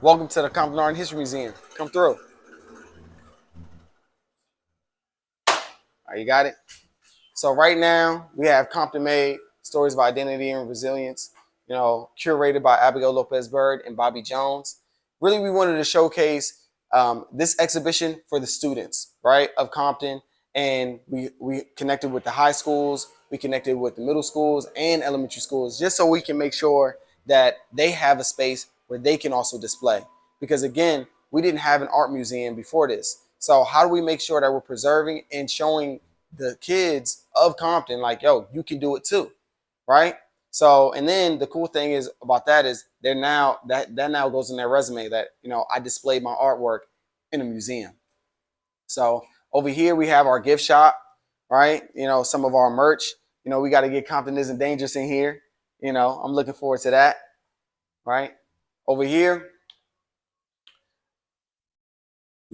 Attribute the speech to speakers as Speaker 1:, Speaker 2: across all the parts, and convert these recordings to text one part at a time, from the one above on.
Speaker 1: Welcome to the Compton Art and History Museum. Come through. All right, you got it? So right now we have Compton Made, Stories of Identity and Resilience, curated by Abigail Lopez Byrd and Bobby Jones. Really, we wanted to showcase this exhibition for the students, right, of Compton. And we connected with the high schools, we connected with the middle schools and elementary schools, just so we can make sure that they have a space where they can also display. Because again, we didn't have an art museum before this. So how do we make sure that we're preserving and showing the kids of Compton like, yo, you can do it too, right? So, and then the cool thing is about that is they're now that now goes in their resume that I displayed my artwork in a museum. So over here we have our gift shop, right? Some of our merch. We got to get Compton Isn't Dangerous in here. I'm looking forward to that, right? Over here,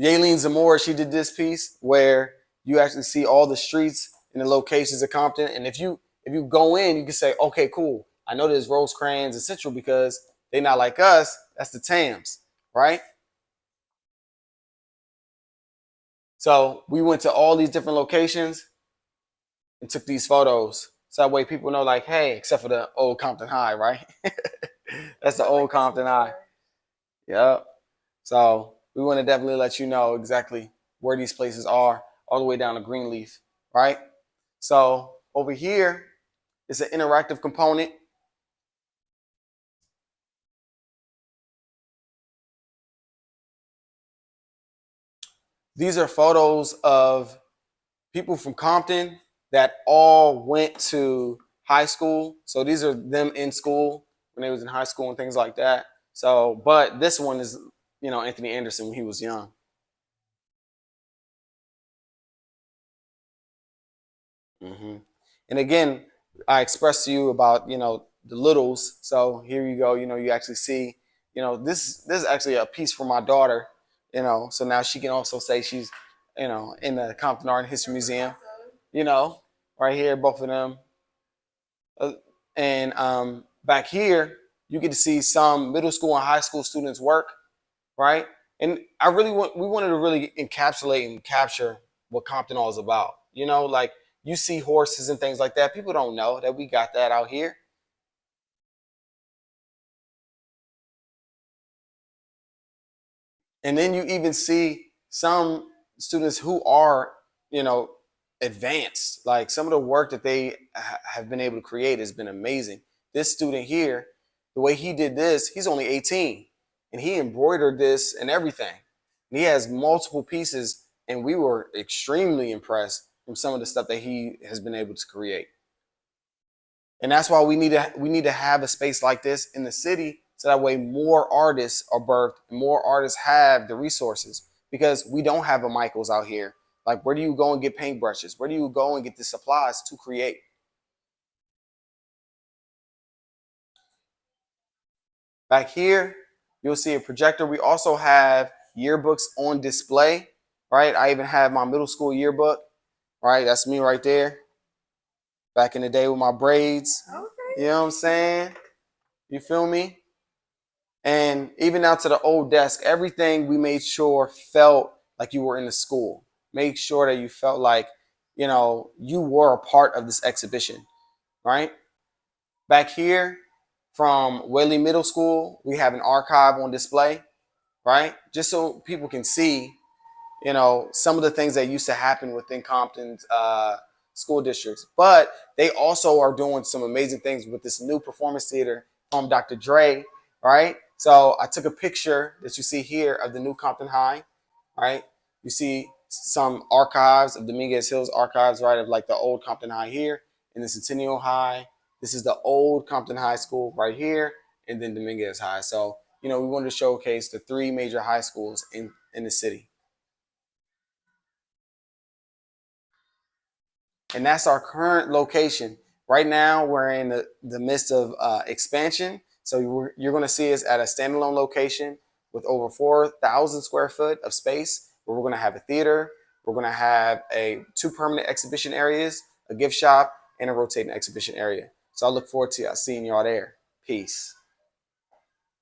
Speaker 1: Yaelene Zamora, she did this piece where you actually see all the streets and the locations of Compton. And if you go in, you can say, okay, cool. I know there's Rosecrans and Central because they're not like us. That's the Tams, right? So we went to all these different locations and took these photos. So that way people know, like, hey, except for the old Compton High, right? That's the old Compton High. Yep. So we want to definitely let you know exactly where these places are, all the way down to Greenleaf, right? So over here is an interactive component. These are photos of people from Compton that all went to high school. So these are them in school when they was in high school and things like that. So, but this one is, Anthony Anderson when he was young. hmm And again, I expressed to you about, the littles. So here you go. You actually see, this is actually a piece for my daughter. So now she can also say she's, in the Compton Art and History Museum. You know, right here, both of them. And back here, you get to see some middle school and high school students work, right? And we wanted to really encapsulate and capture what Compton all is about. Like you see horses and things like that. People don't know that we got that out here. And then you even see some students who are, you know, advanced. Like some of the work that they have been able to create has been amazing. This student here, the way he did this, he's only 18 and he embroidered this and everything. And he has multiple pieces and we were extremely impressed from some of the stuff that he has been able to create. And that's why we need to have a space like this in the city so that way more artists are birthed and more artists have the resources because we don't have a Michaels out here. Like where do you go and get paintbrushes? Where do you go and get the supplies to create? Back here, you'll see a projector. We also have yearbooks on display, right? I even have my middle school yearbook, right? That's me right there. Back in the day with my braids. Okay. You know what I'm saying? You feel me? And even down to the old desk, everything we made sure felt like you were in the school. Make sure that you felt like, you were a part of this exhibition, right? Back here from Whaley Middle School, we have an archive on display, right? Just so people can see, some of the things that used to happen within Compton's school districts. But they also are doing some amazing things with this new performance theater from Dr. Dre, right? So I took a picture that you see here of the new Compton High, right? You see some archives of Dominguez Hills archives, right, of like the old Compton High here and the Centennial High. This is the old Compton High School right here, and then Dominguez High. So, we wanted to showcase the three major high schools in the city. And that's our current location. Right now, we're in the midst of expansion. So you're going to see us at a standalone location with over 4,000 square foot of space where we're going to have a theater. We're going to have two permanent exhibition areas, a gift shop, and a rotating exhibition area. So I look forward to seeing y'all there. Peace.